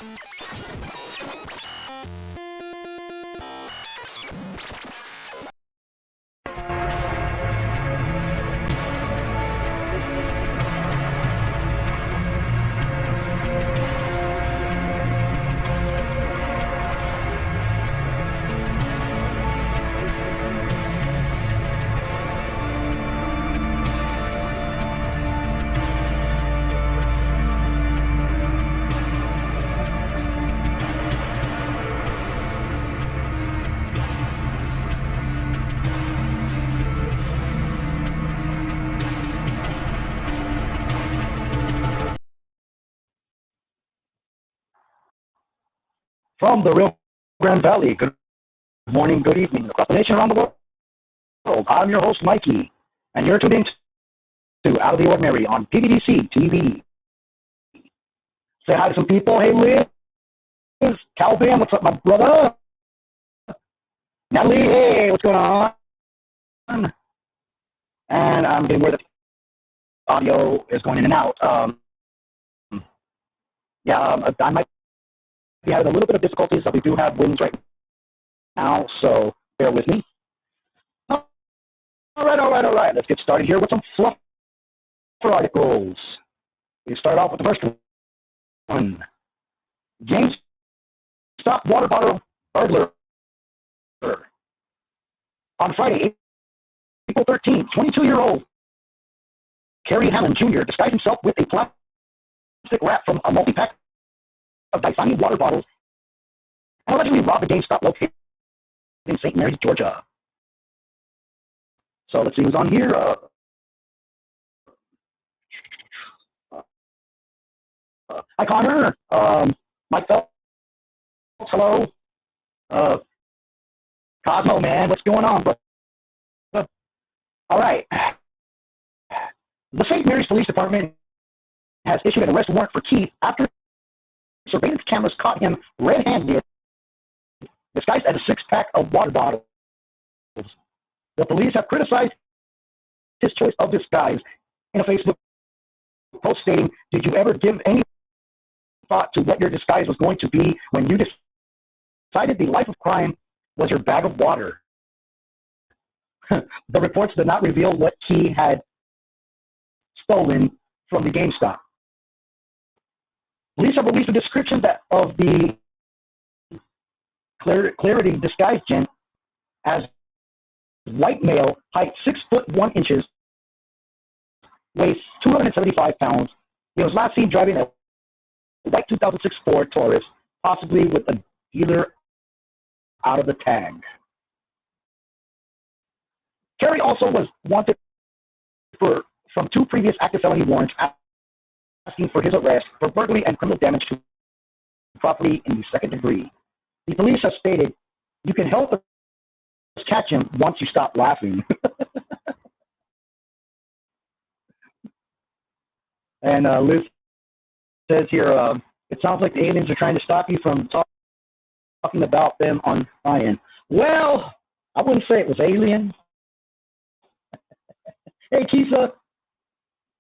From the Rio Grande Valley, good morning, good evening, across the nation, around the world. I'm your host, Mikey, and you're tuned in to Out of the Ordinary on PBDC TV. Say hi to some people. Hey, Liz, Calvin, what's up, my brother? Natalie, hey, what's going on? And I'm getting where the audio is going in and out. I might be having a little bit of difficulties, but we do have winds right now, so bear with me. All right. Let's get started here with some fluff articles. We start off with the first one. GameStop water bottle burglar. On Friday, April 13th, 22-year-old Kerry Hammond Jr. disguised himself with a plastic wrap from a multi-pack of Dasani water bottles and allegedly robbed a GameStop located in St. Mary's, Georgia. So let's see who's on here. Hi, Connor. Mike Phelps. Hello. Cosmo, man. What's going on, bro? All right. The St. Mary's Police Department has issued an arrest warrant for Keith after surveillance cameras caught him red-handed, disguised as a six-pack of water bottles. The police have criticized his choice of disguise in a Facebook post stating, "Did you ever give any thought to what your disguise was going to be when you decided the life of crime was your bag of water?" The reports did not reveal what he had stolen from the GameStop. Police have released a description of the Clarity disguise gent as white male, height 6'1", weighs 275 pounds. He was last seen driving a white 2006 Ford Taurus, possibly with a dealer out of the tag. Kerry also was wanted from two previous active felony warrants asking for his arrest for burglary and criminal damage to property in the second degree. The police have stated, "You can help us catch him once you stop laughing." And Liz says here, it sounds like the aliens are trying to stop you from talking about them on Ryan. Well, I wouldn't say it was aliens. Hey, Kisa,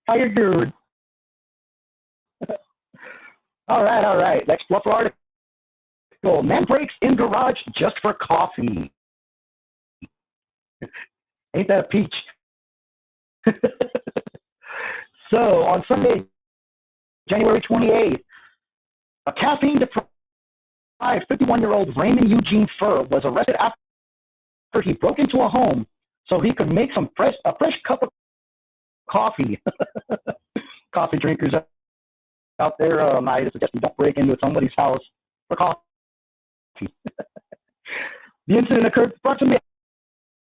how you doing? All right. Next fluffer article. Man breaks in garage just for coffee. Ain't that a peach? So, on Sunday, January 28th, a caffeine-deprived 51-year-old Raymond Eugene Furr was arrested after he broke into a home so he could make a fresh cup of coffee. Coffee drinkers out there, I suggest you don't break into somebody's house for coffee. The incident occurred approximately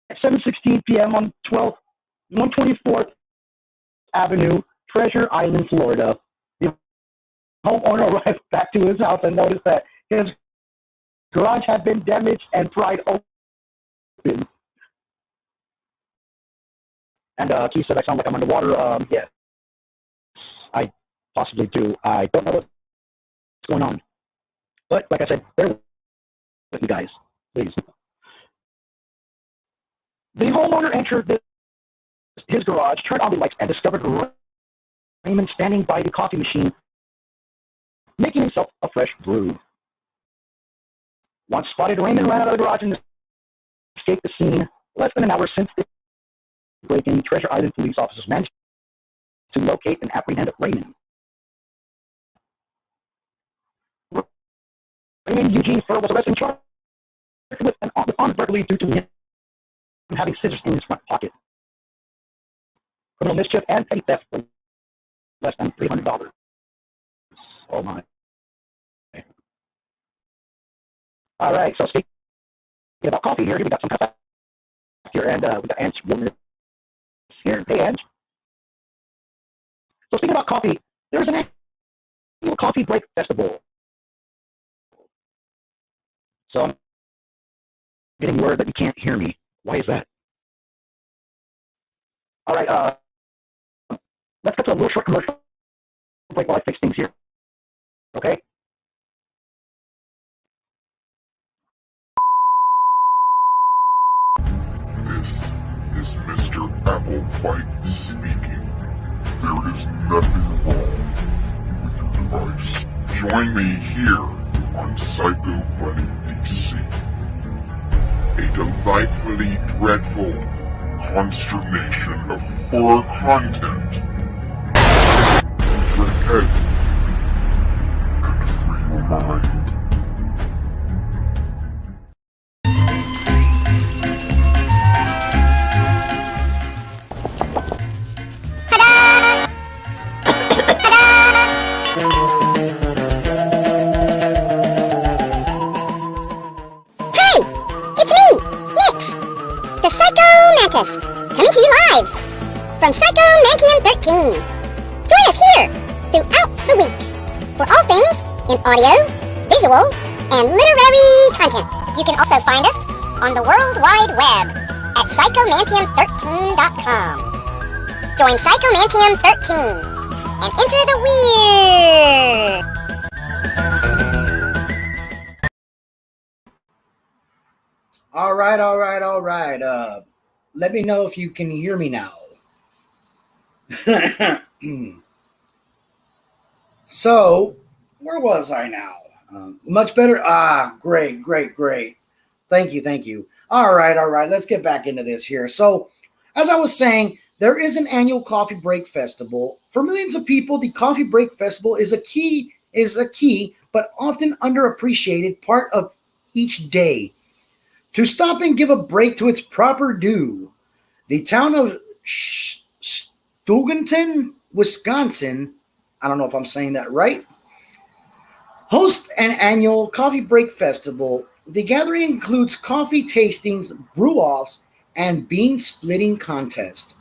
at 7:16 p.m. on 124th Avenue, Treasure Island, Florida. The homeowner arrived back to his house and noticed that his garage had been damaged and pried open. And he said, "I sound like I'm underwater." Yes, I possibly do. I don't know what's going on. But like I said, bear with me, guys, please. The homeowner entered his garage, turned on the lights, and discovered Raymond standing by the coffee machine, making himself a fresh brew. Once spotted, Raymond ran out of the garage and escaped the scene. Less than an hour since the break-in, Treasure Island police officers managed to locate and apprehend Raymond. Raymond Eugene Furr was arrested and charged with armed burglary due to him having scissors in his front pocket. Criminal mischief and petty theft for less than $300. Oh my. All right, so speaking about coffee here, we got some stuff here, and we got Ange here. Hey, Ange. So speaking about coffee, there's an annual coffee break festival. So I'm getting word that you can't hear me. Why is that? All right, let's get to a little short commercial break while I fix things here. Okay? This is Mr. Applewhite speaking. There is nothing wrong with your device. Join me here on Psycho Bunny DC. A delightfully dreadful consternation of horror content. Use your head and free your mind. Coming to you live from Psycho 13. Join us here throughout the week for all things in audio, visual, and literary content. You can also find us on the World Wide Web at psychomantium13.com. Join Psychomantium 13 and enter the weird. All right. Let me know if you can hear me now. So, where was I now? Much better? Great. Thank you. All right. Let's get back into this here. So, as I was saying, there is an annual coffee break festival. For millions of people, the coffee break festival is a key, but often underappreciated part of each day. To stop and give a break to its proper due, the town of Steubenton, Wisconsin, I don't know if I'm saying that right, hosts an annual coffee break festival. The gathering includes coffee tastings, brew-offs, and bean splitting contest.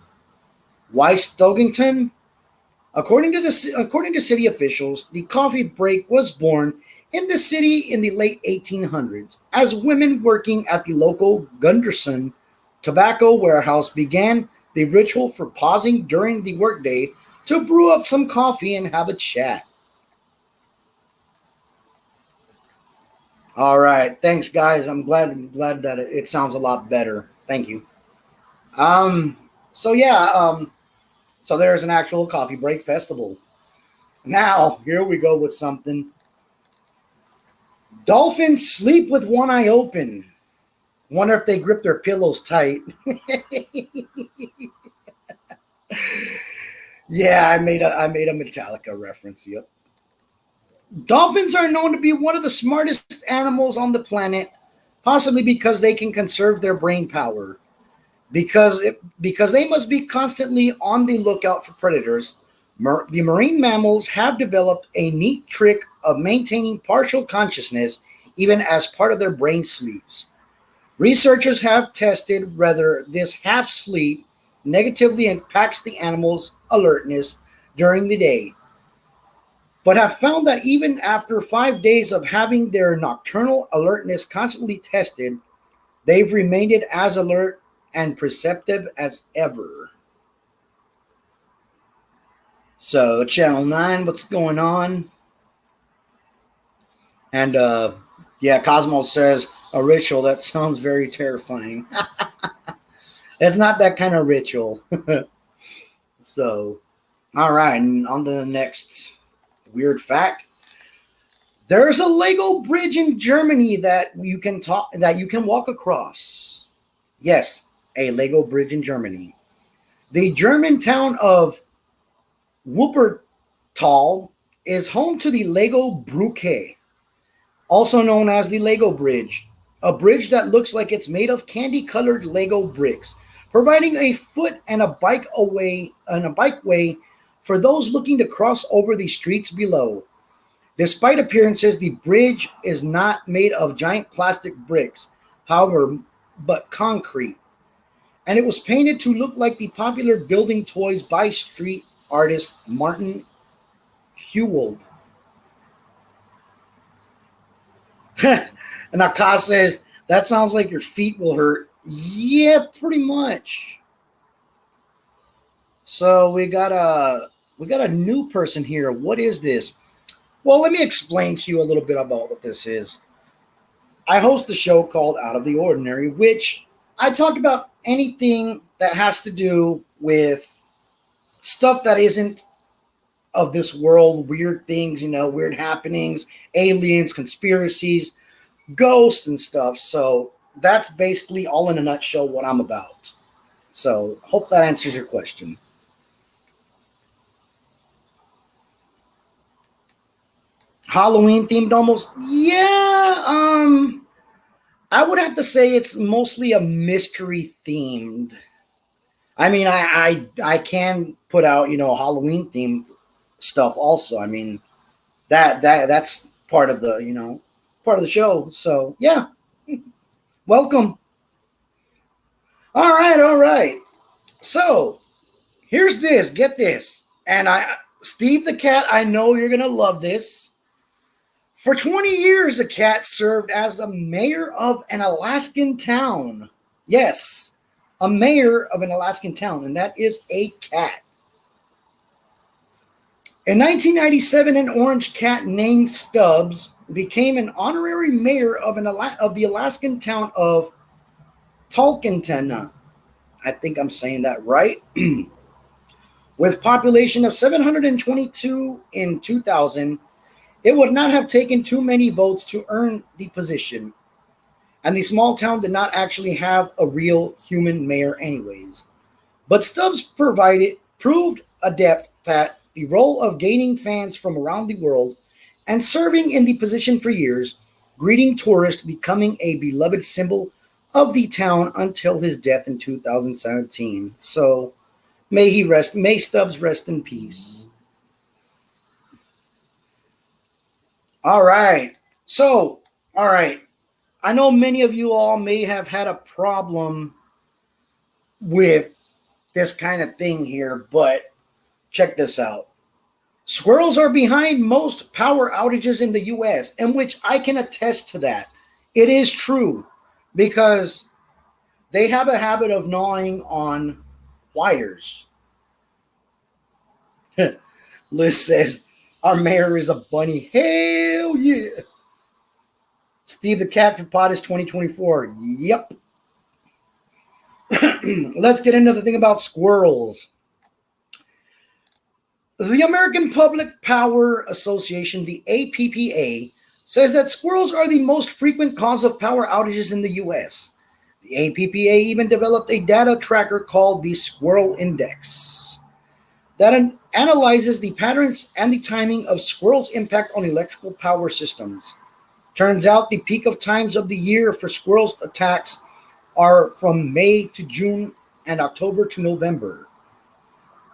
Why Steubenton? According to city officials, the coffee break was born in the city in the late 1800s, as women working at the local Gunderson tobacco warehouse began the ritual for pausing during the workday to brew up some coffee and have a chat. All right, thanks guys. I'm glad that it sounds a lot better. Thank you. So there's an actual coffee break festival. Now, here we go with something. Dolphins sleep with one eye open. Wonder if they grip their pillows tight. Yeah, I made a Metallica reference. Yep. Dolphins are known to be one of the smartest animals on the planet, possibly because they can conserve their brain power. Because they must be constantly on the lookout for predators, the marine mammals have developed a neat trick of maintaining partial consciousness even as part of their brain sleeps. Researchers have tested whether this half sleep negatively impacts the animal's alertness during the day, but have found that even after 5 days of having their nocturnal alertness constantly tested, they've remained as alert and perceptive as ever. So, Channel 9, what's going on? And, Cosmo says, a ritual, that sounds very terrifying. It's not that kind of ritual. So, all right, and on to the next weird fact. There's a Lego bridge in Germany that you can walk across. Yes, a Lego bridge in Germany. The German town of Wuppertal is home to the Lego Brücke, also known as the Lego Bridge, a bridge that looks like it's made of candy-colored Lego bricks, providing a foot and a bikeway for those looking to cross over the streets below. Despite appearances, the bridge is not made of giant plastic bricks, however, but concrete, and it was painted to look like the popular building toys by street artist Martin Hewald. And Akash says, that sounds like your feet will hurt. Yeah, pretty much. So we got a new person here. What is this? Well, let me explain to you a little bit about what this is. I host a show called Out of the Ordinary, which I talk about anything that has to do with stuff that isn't of this world, weird things, weird happenings, aliens, conspiracies, ghosts, and stuff. So that's basically all in a nutshell what I'm about. So hope that answers your question. Halloween themed almost? Yeah, I would have to say it's mostly a mystery themed. I mean, I can put out, Halloween themed stuff also. I mean, that's part of the, part of the show. So, yeah. Welcome. All right. So, here's this. Get this. And Steve the Cat, I know you're going to love this. For 20 years, a cat served as a mayor of an Alaskan town. Yes, a mayor of an Alaskan town, and that is a cat. In 1997, an orange cat named Stubbs became an honorary mayor of the Alaskan town of Talkeetna. I think I'm saying that right. With population of 722 in 2000, it would not have taken too many votes to earn the position, and the small town did not actually have a real human mayor anyways. But Stubbs proved adept at the role of gaining fans from around the world and serving in the position for years, greeting tourists, becoming a beloved symbol of the town until his death in 2017. So may Stubbs rest in peace. All right. So, all right. I know many of you all may have had a problem with this kind of thing here, but check this out. Squirrels are behind most power outages in the U.S., in which I can attest to that. It is true because they have a habit of gnawing on wires. Liz says, our mayor is a bunny. Hell yeah. Steve the Cat for Pot is 2024. Yep. Let's get into the thing about squirrels. The American Public Power Association, the APPA, says that squirrels are the most frequent cause of power outages in the U.S. The APPA even developed a data tracker called the Squirrel Index that analyzes the patterns and the timing of squirrels' impact on electrical power systems. Turns out the peak of times of the year for squirrels' attacks are from May to June and October to November.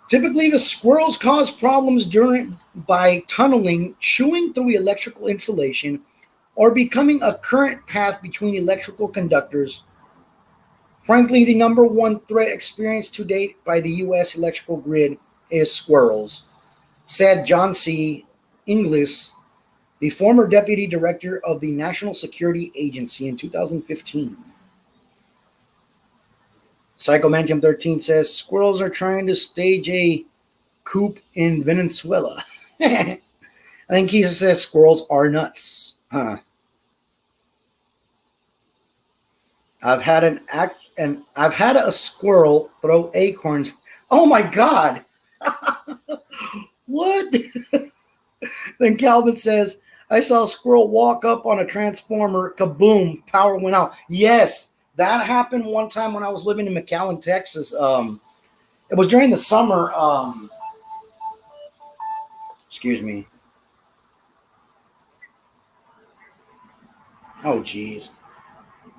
Typically, the squirrels cause problems by tunneling, chewing through electrical insulation, or becoming a current path between electrical conductors. Frankly, the number one threat experienced to date by the U.S. electrical grid is squirrels, said John C. Inglis, the former deputy director of the National Security Agency in 2015. Psychomantium 13 says squirrels are trying to stage a coup in Venezuela. I think he says squirrels are nuts. I've had a squirrel throw acorns. Oh my God. What? Then Calvin says, I saw a squirrel walk up on a transformer, kaboom, power went out. Yes, that happened one time when I was living in McAllen, Texas. It was during the summer. Excuse me. Oh, geez.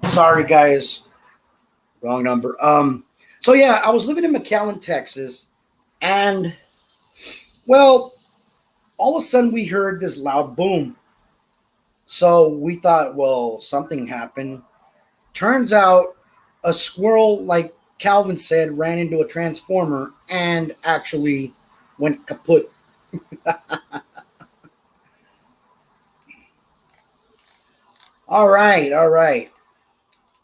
Sorry, guys. Wrong number. So yeah, I was living in McAllen, Texas, and well, all of a sudden we heard this loud boom. So we thought, well, something happened. Turns out a squirrel, like Calvin said, ran into a transformer and actually went kaput. All right, all right.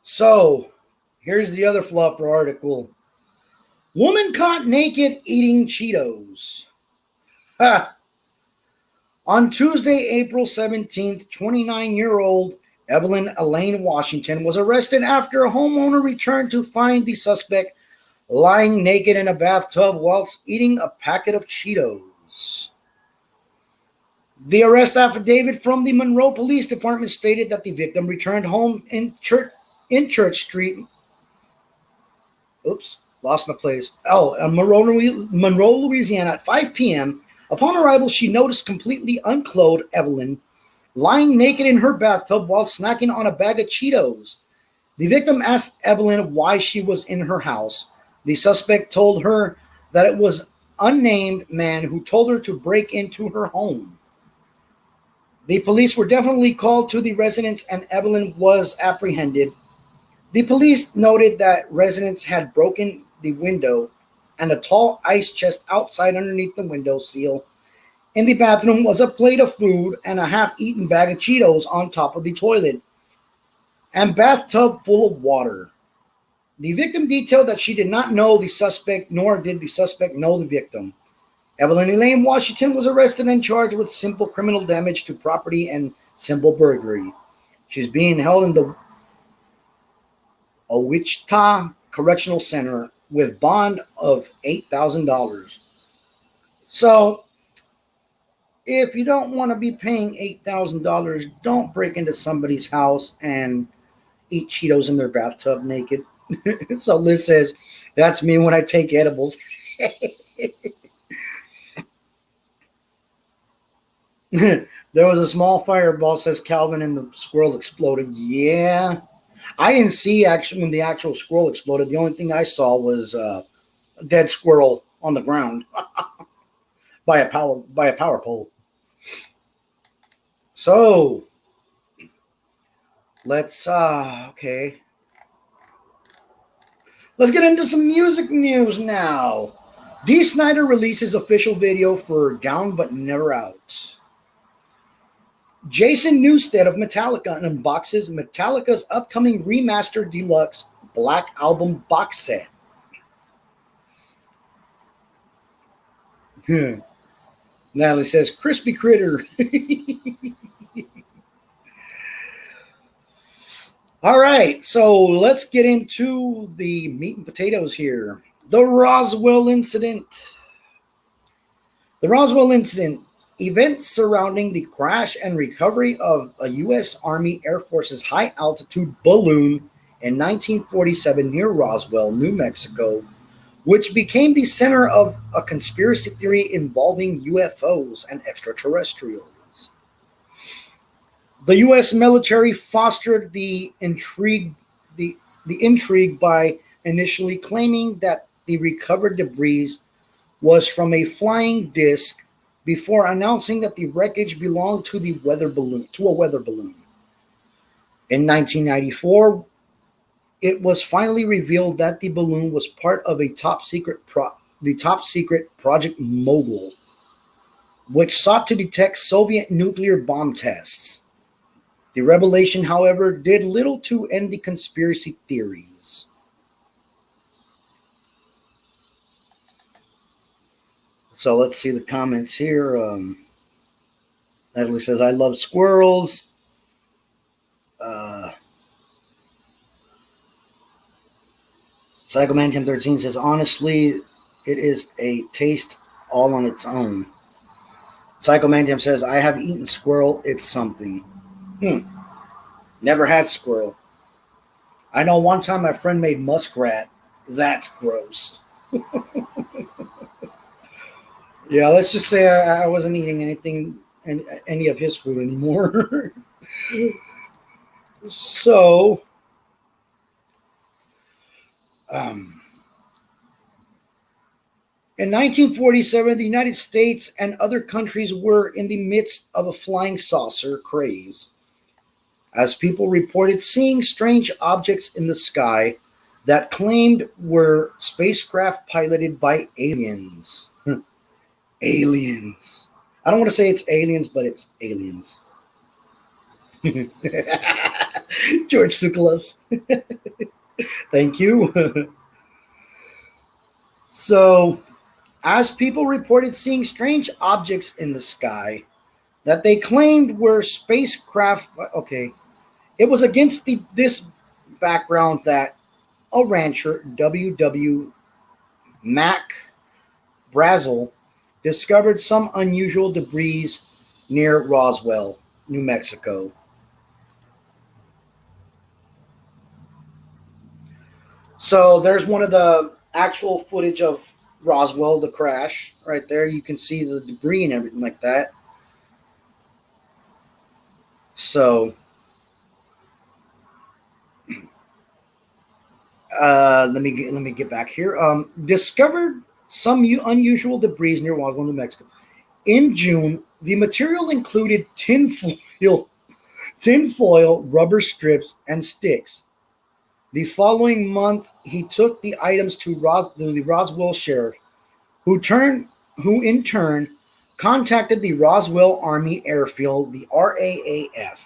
So here's the other fluffer article. Woman caught naked eating Cheetos. Ha! On Tuesday, April 17th, 29-year-old Evelyn Elaine Washington was arrested after a homeowner returned to find the suspect lying naked in a bathtub whilst eating a packet of Cheetos. The arrest affidavit from the Monroe Police Department stated that the victim returned home in Church Street. Oops, lost my place. Monroe, Louisiana at 5 p.m. Upon arrival, she noticed completely unclothed Evelyn lying naked in her bathtub while snacking on a bag of Cheetos. The victim asked Evelyn why she was in her house. The suspect told her that it was an unnamed man who told her to break into her home. The police were definitely called to the residence and Evelyn was apprehended. The police noted that residents had broken the window and a tall ice chest outside underneath the window sill. In the bathroom was a plate of food and a half-eaten bag of Cheetos on top of the toilet and bathtub full of water. The victim detailed that she did not know the suspect, nor did the suspect know the victim. Evelyn Elaine Washington was arrested and charged with simple criminal damage to property and simple burglary. She's being held in the Wichita Correctional Center with bond of $8,000. So, if you don't want to be paying $8,000, don't break into somebody's house and eat Cheetos in their bathtub naked. So Liz says, that's me when I take edibles. There was a small fireball, says Calvin, and the squirrel exploded. Yeah. I didn't see actually when the actual squirrel exploded. The only thing I saw was a dead squirrel on the ground by a power pole. So let's okay. Let's get into some music news now. Dee Snider releases official video for Down But Never Out. Jason Newsted of Metallica unboxes Metallica's upcoming remastered deluxe Black Album box set. Natalie says, crispy critter. All right, so let's get into the meat and potatoes here. The Roswell Incident. The Roswell Incident, events surrounding the crash and recovery of a U.S. Army Air Force's high-altitude balloon in 1947 near Roswell, New Mexico, which became the center of a conspiracy theory involving UFOs and extraterrestrials. The U.S. military fostered the intrigue by initially claiming that the recovered debris was from a flying disc before announcing that the wreckage belonged to a weather balloon. In 1994, it was finally revealed that the balloon was part of a top secret Project Mogul, which sought to detect Soviet nuclear bomb tests. The revelation, however, did little to end the conspiracy theories. So let's see the comments here. Natalie says, I love squirrels. Psychomantium 13 says, honestly, it is a taste all on its own. Psychomantium says, I have eaten squirrel. It's something. Hmm. Never had squirrel. I know one time my friend made muskrat. That's gross. Yeah, let's just say I wasn't eating anything, any of his food anymore. So, um, in 1947, the United States and other countries were in the midst of a flying saucer craze, as people reported seeing strange objects in the sky that claimed were spacecraft piloted by aliens. Aliens. I don't want to say it's aliens, but it's aliens. George Tsoukalos. Thank you. So, as people reported seeing strange objects in the sky that they claimed were spacecraft, okay, it was against this background that a rancher, W. Mac Brazel, discovered some unusual debris near Roswell, New Mexico. So there's one of the actual footage of Roswell, the crash, right there. You can see the debris and everything like that. So let me get back here. Discovered some unusual debris near Roswell, New Mexico. In June, the material included tinfoil, rubber strips, and sticks. The following month, he took the items to the Roswell sheriff, who in turn contacted the Roswell Army Airfield, the RAAF.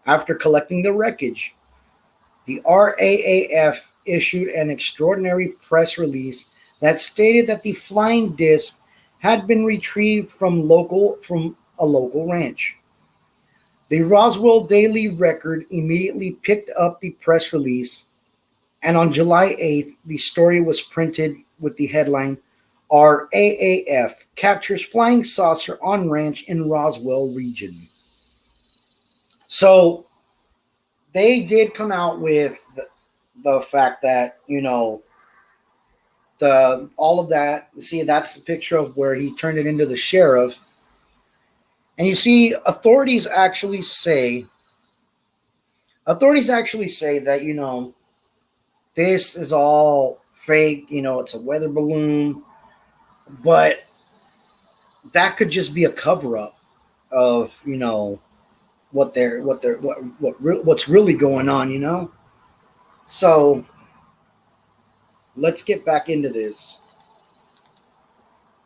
After collecting the wreckage, the RAAF issued an extraordinary press release that stated that the flying disc had been retrieved from a local ranch. The Roswell Daily Record immediately picked up the press release, and on July 8th, the story was printed with the headline, RAAF captures flying saucer on ranch in Roswell region. So they did come out with the fact that, the all of that. See, that's the picture of where he turned it into the sheriff. And you see, authorities actually say that, this is all fake, it's a weather balloon, but that could just be a cover up of, what's really going on. So let's get back into this.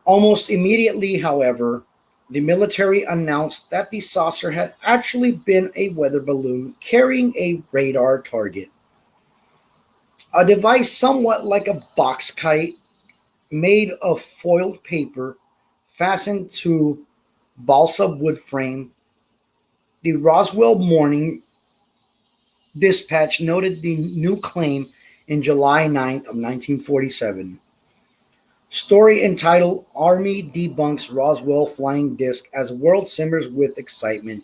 Almost immediately, however, the military announced that the saucer had actually been a weather balloon carrying a radar target, a device somewhat like a box kite made of foiled paper fastened to balsa wood frame. The Roswell Morning Dispatch noted the new claim in July 9th of 1947. Story entitled Army Debunks Roswell Flying Disc as World Simmers with Excitement.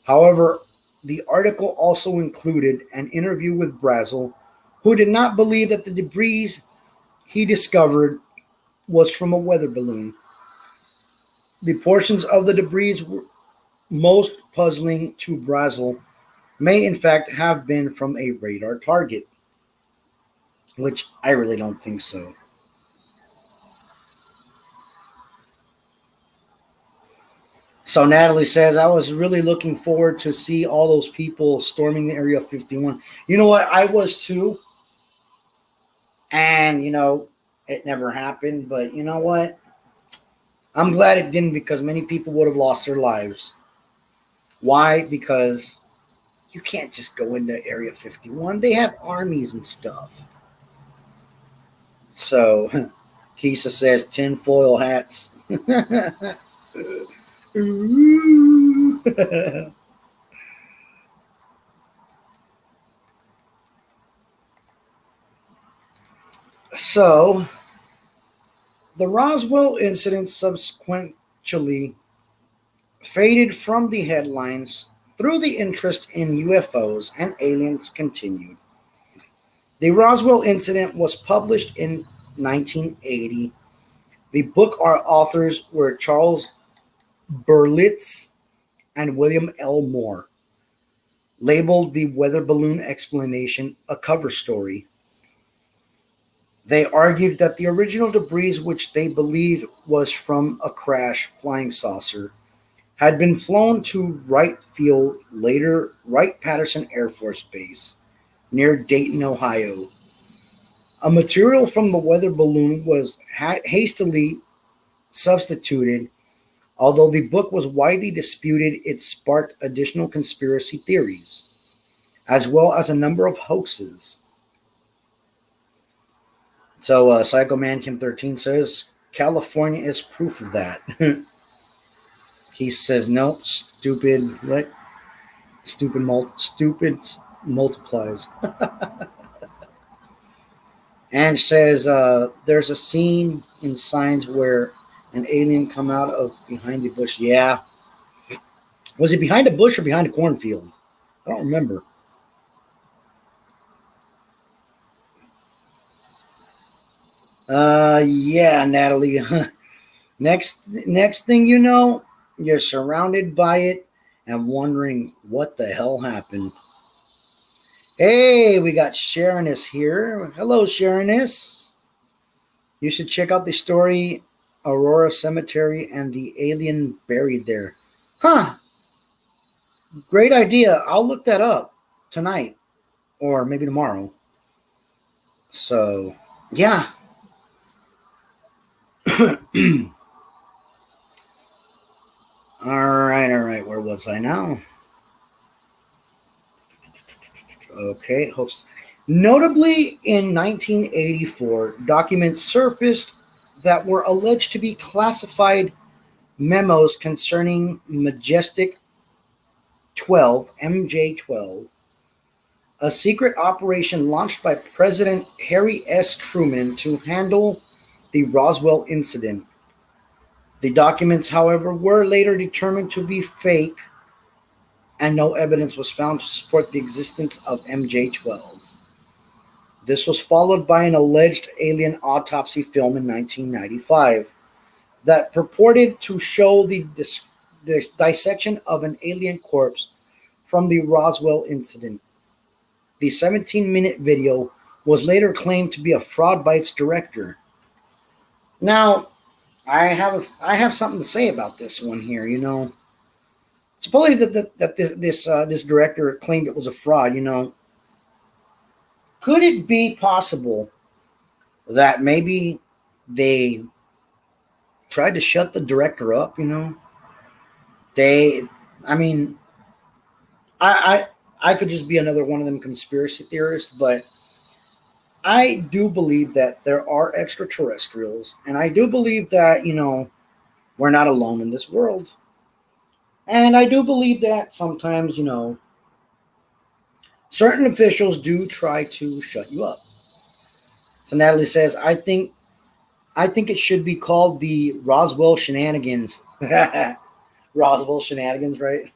However, the article also included an interview with Brazel, who did not believe that the debris he discovered was from a weather balloon. The portions of the debris most puzzling to Brazel may in fact have been from a radar target, which I really don't think so. So Natalie says, I was really looking forward to see all those people storming the Area 51. You know what? I was too. And, it never happened. But you know what? I'm glad it didn't, because many people would have lost their lives. Why? Because you can't just go into Area 51. They have armies and stuff. So Kisa says tinfoil hats. So the Roswell incident subsequently faded from the headlines through the interest in UFOs and aliens continued. The Roswell Incident was published in 1980. The book authors were Charles Berlitz and William L. Moore, labeled The Weather Balloon Explanation a cover story. They argued that the original debris, which they believed was from a crash flying saucer, had been flown to Wright Field, later Wright-Patterson Air Force Base, near Dayton, Ohio. A material from the weather balloon was hastily substituted. Although the book was widely disputed, it sparked additional conspiracy theories, as well as a number of hoaxes. So, Psycho Mankin 13 says, California is proof of that. He says, no, stupid, what? Stupid multiplies. And says, there's a scene in Signs where an alien come out of behind the bush. Yeah. Was it behind a bush or behind a cornfield? I don't remember. Yeah, Natalie. Next thing you know, you're surrounded by it and wondering what the hell happened. Hey, we got Sharonis here. Hello, Sharonis. You should check out the story Aurora Cemetery and the alien buried there. Huh. Great idea. I'll look that up tonight or maybe tomorrow. So, yeah. All right. Where was I now? Okay, host. Notably, in 1984, documents surfaced that were alleged to be classified memos concerning Majestic 12, MJ-12, a secret operation launched by President Harry S. Truman to handle the Roswell Incident. The documents, however, were later determined to be fake, and no evidence was found to support the existence of MJ-12. This was followed by an alleged alien autopsy film in 1995 that purported to show the dissection of an alien corpse from the Roswell Incident. The 17-minute video was later claimed to be a fraud by its director. Now, I have something to say about this one here. You know, supposedly that this director claimed it was a fraud. You know, could it be possible that maybe they tried to shut the director up? You know, I could just be another one of them conspiracy theorists, but I do believe that there are extraterrestrials, and I do believe that, you know, we're not alone in this world. And I do believe that sometimes, you know, certain officials do try to shut you up. So Natalie says, I think it should be called the Roswell Shenanigans. Roswell Shenanigans, right?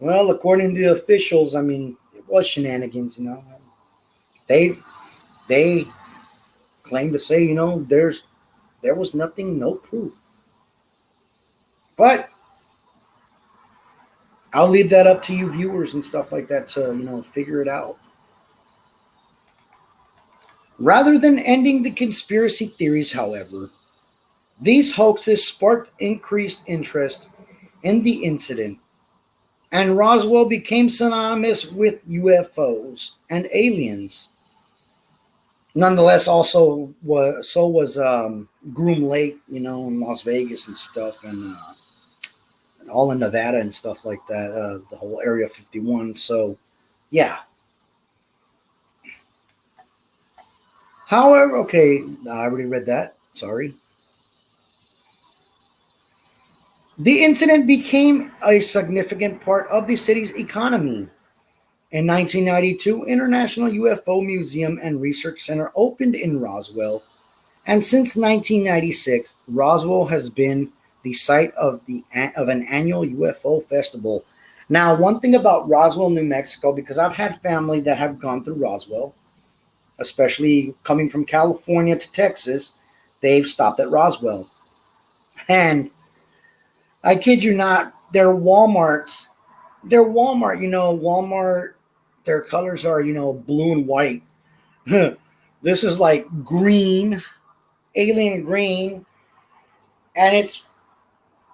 Well, according to the officials, I mean, it was shenanigans, you know. They claim to say, you know, there was nothing, no proof. But I'll leave that up to you viewers and stuff like that to, you know, figure it out. Rather than ending the conspiracy theories, however, these hoaxes sparked increased interest in the incident, and Roswell became synonymous with UFOs and aliens. Nonetheless, also was Groom Lake, you know, in Las Vegas and stuff, and all in Nevada and stuff like that, the whole Area 51. So, yeah. However, okay, I already read that. Sorry. The incident became a significant part of the city's economy. In 1992, International UFO Museum and Research Center opened in Roswell, and since 1996, Roswell has been the site of an annual UFO festival. Now, one thing about Roswell, New Mexico, because I've had family that have gone through Roswell, especially coming from California to Texas, they've stopped at Roswell. And I kid you not, their Walmart, Walmart, their colors are, blue and white. This is like green, alien green, and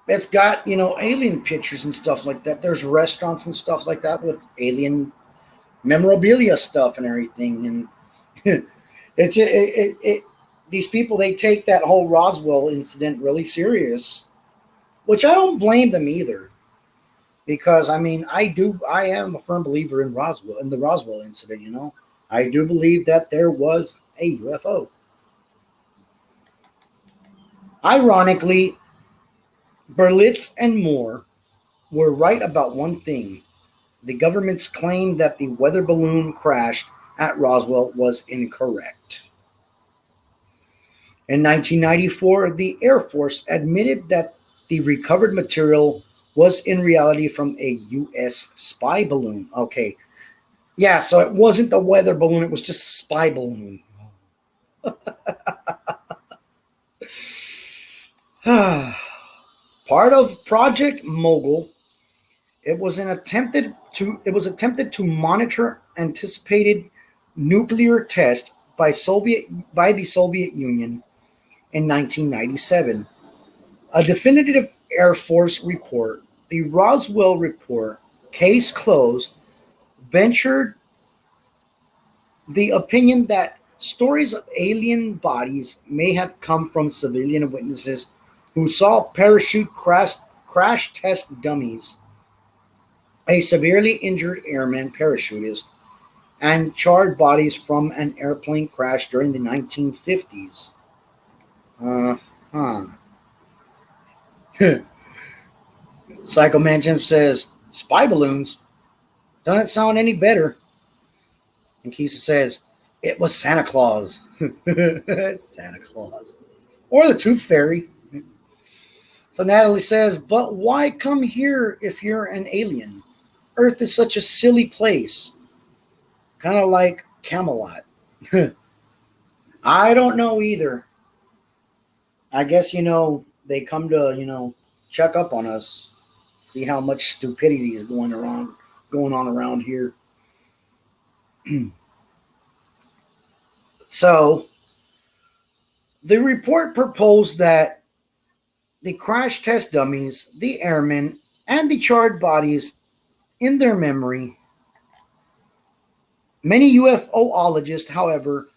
it's got, alien pictures and stuff like that. There's restaurants and stuff like that with alien memorabilia stuff and everything. And these people, they take that whole Roswell incident really serious, which I don't blame them either. Because I mean, I am a firm believer in the Roswell incident, I do believe that there was a UFO. Ironically, Berlitz and Moore were right about one thing. The government's claim that the weather balloon crashed at Roswell was incorrect. In 1994, the Air Force admitted that the recovered material was in reality from a U.S. spy balloon. Okay. Yeah, so it wasn't the weather balloon, it was just a spy balloon. Part of Project Mogul, it was attempted to monitor anticipated nuclear test by the Soviet Union in 1997. A definitive Air Force report, the Roswell Report, case closed, ventured the opinion that stories of alien bodies may have come from civilian witnesses who saw parachute crash test dummies, a severely injured airman parachutist, and charred bodies from an airplane crash during the 1950s. Psycho Mansion says, spy balloons? Doesn't sound any better. And Keisa says, it was Santa Claus. Santa Claus. Or the Tooth Fairy. So Natalie says, but why come here if you're an alien? Earth is such a silly place. Kind of like Camelot. I don't know either. I guess, they come to, check up on us. See how much stupidity is going on around here. So, the report proposed that the crash test dummies, the airmen, and the charred bodies in their memory. Many UFOologists, however,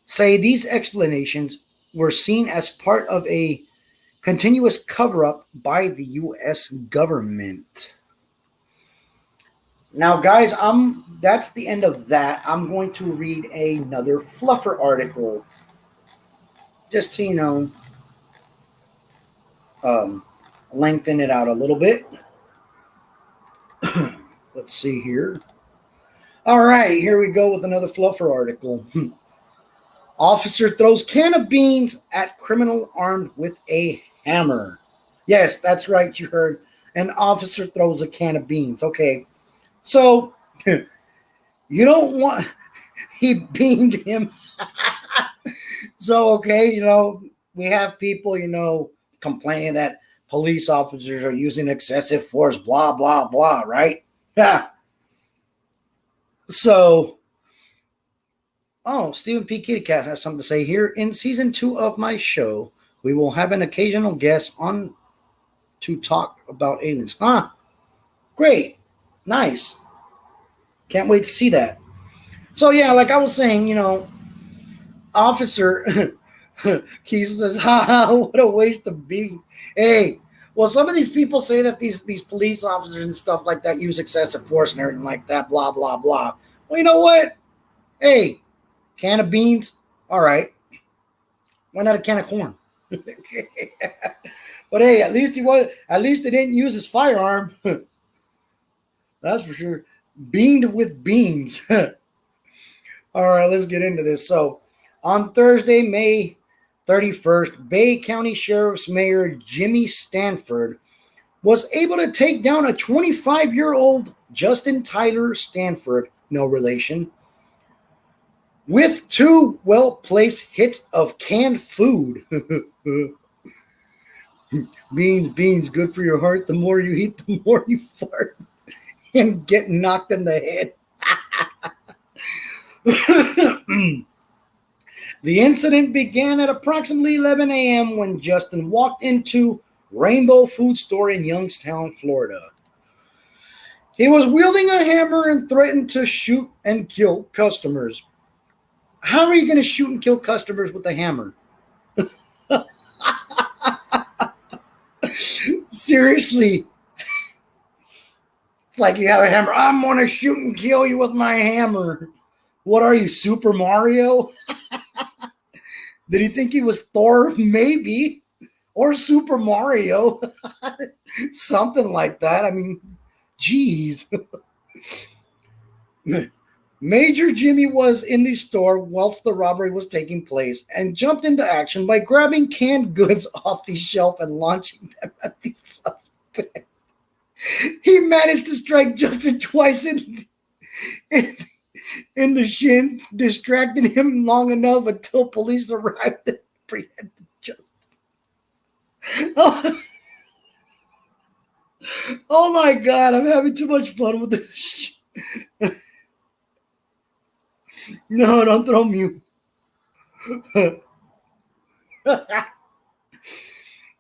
say these explanations were seen as part of a continuous cover-up by the U.S. government. Now, guys, that's the end of that. I'm going to read another fluffer article. Just to, lengthen it out a little bit. Let's see here. All right, here we go with another fluffer article. Officer throws can of beans at criminal armed with a hammer. Yes, that's right, you heard. An officer throws a can of beans. Okay, so you don't want... He beamed him. So, okay, we have people, complaining that police officers are using excessive force, blah, blah, blah, right? Yeah. So, Stephen P. Kittycat has something to say here. In season 2 of my show, we will have an occasional guest on to talk about aliens. Great. Nice. Can't wait to see that. So, yeah, like I was saying, Officer Keith says, what a waste of beans. Hey, well, some of these people say that these police officers and stuff like that use excessive force and everything like that, blah, blah, blah. Well, you know what? Hey, can of beans? All right. Why not a can of corn? But hey, at least they didn't use his firearm. That's for sure. Beamed with beans. All right, let's get into this. So, on Thursday, May 31st, Bay County Sheriff's Mayor Jimmy Stanford was able to take down a 25-year-old Justin Tyler Stanford, no relation, with 2 well-placed hits of canned food. Beans, good for your heart. The more you eat, the more you fart and get knocked in the head. The incident began at approximately 11 a.m. when Justin walked into Rainbow Food Store in Youngstown, Florida. He was wielding a hammer and threatened to shoot and kill customers. How are you going to shoot and kill customers with a hammer? Seriously. It's like you have a hammer. I'm going to shoot and kill you with my hammer. What are you, Super Mario? Did he think he was Thor? Maybe. Or Super Mario. Something like that. I mean, geez. Major Jimmy was in the store whilst the robbery was taking place and jumped into action by grabbing canned goods off the shelf and launching them at the suspect. He managed to strike Justin twice in the shin, distracting him long enough until police arrived and apprehended Justin. Oh my God, I'm having too much fun with this. No, don't throw mute.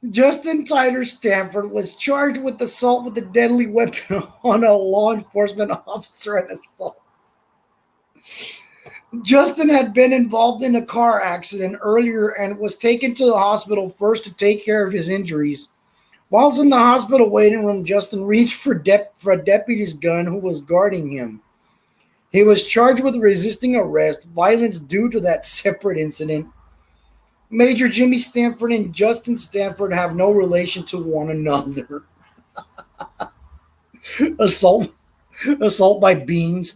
Justin Tyler Stanford was charged with assault with a deadly weapon on a law enforcement officer and assault. Justin had been involved in a car accident earlier and was taken to the hospital first to take care of his injuries. Whilst in the hospital waiting room, Justin reached for a deputy's gun who was guarding him. He was charged with resisting arrest, violence due to that separate incident. Major Jimmy Stanford and Justin Stanford have no relation to one another. Assault by Beans.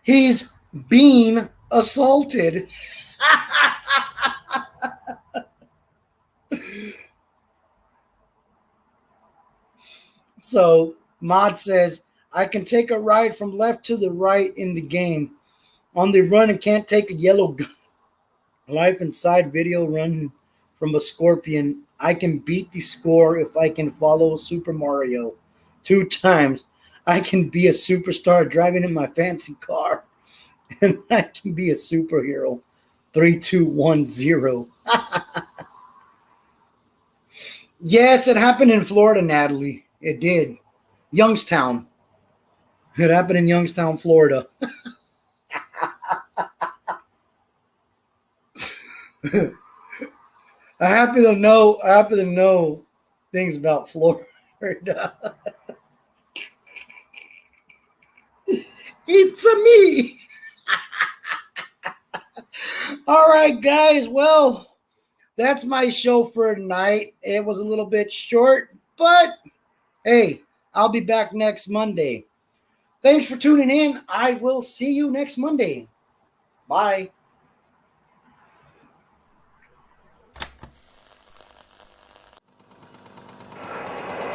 He's being assaulted. So, Mod says, I can take a ride from left to the right in the game. On the run and can't take a yellow gun. Life inside video run from a scorpion. I can beat the score if I can follow Super Mario 2 times. I can be a superstar driving in my fancy car. And I can be a superhero. 3, 2, 1, 0. Yes, it happened in Florida, Natalie. It did. Youngstown. It happened in Youngstown, Florida. I happen to know things about Florida. It's a me. All right, guys. Well, that's my show for tonight. It was a little bit short, but hey, I'll be back next Monday. Thanks for tuning in. I will see you next Monday. Bye.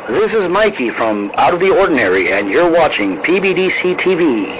This is Mikey from Out of the Ordinary, and you're watching PBDC TV.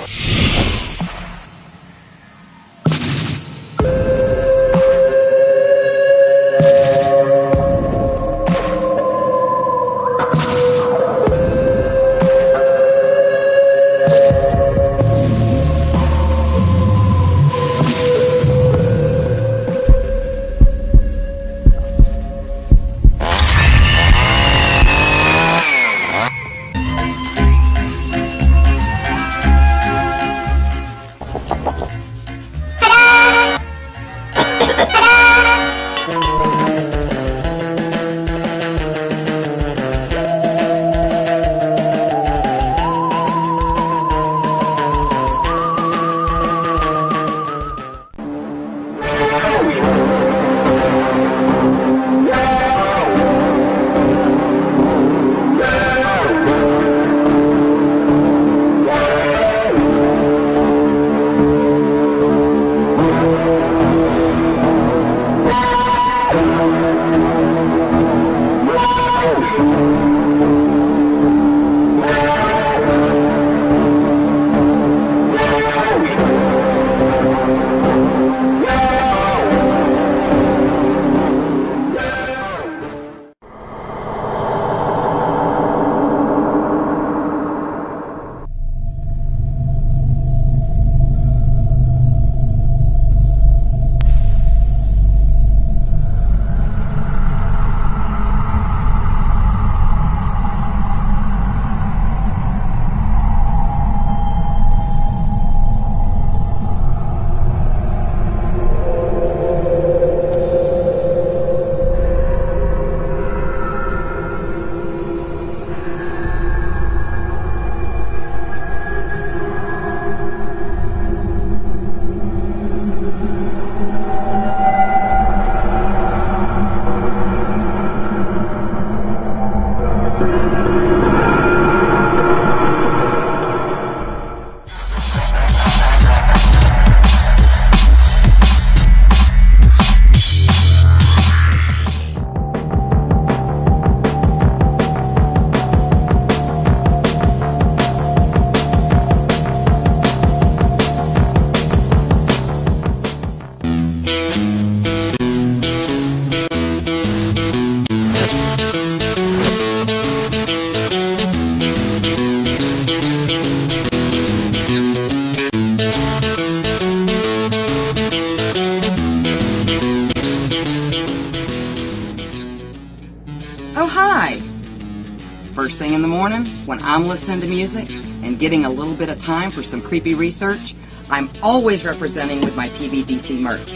When I'm listening to music and getting a little bit of time for some creepy research, I'm always representing with my PBDC merch.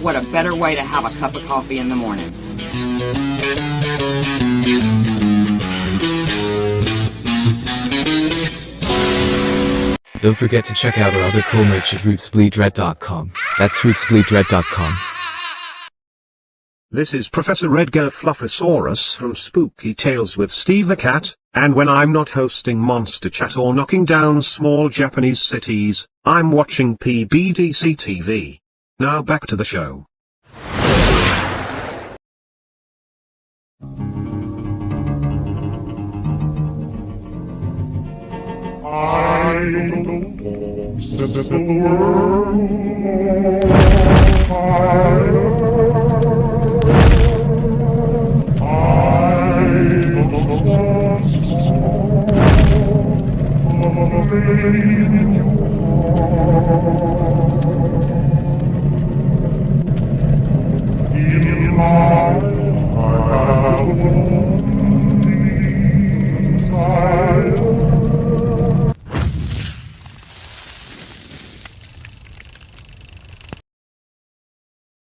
What a better way to have a cup of coffee in the morning. Don't forget to check out our other cool merch at rootsbleedred.com. That's rootsbleedred.com. This is Professor Edgar Fluffosaurus from Spooky Tales with Steve the Cat, and when I'm not hosting Monster Chat or knocking down small Japanese cities, I'm watching PBDC TV. Now back to the show. I don't know, set the world on fire. I don't know the baby in my house.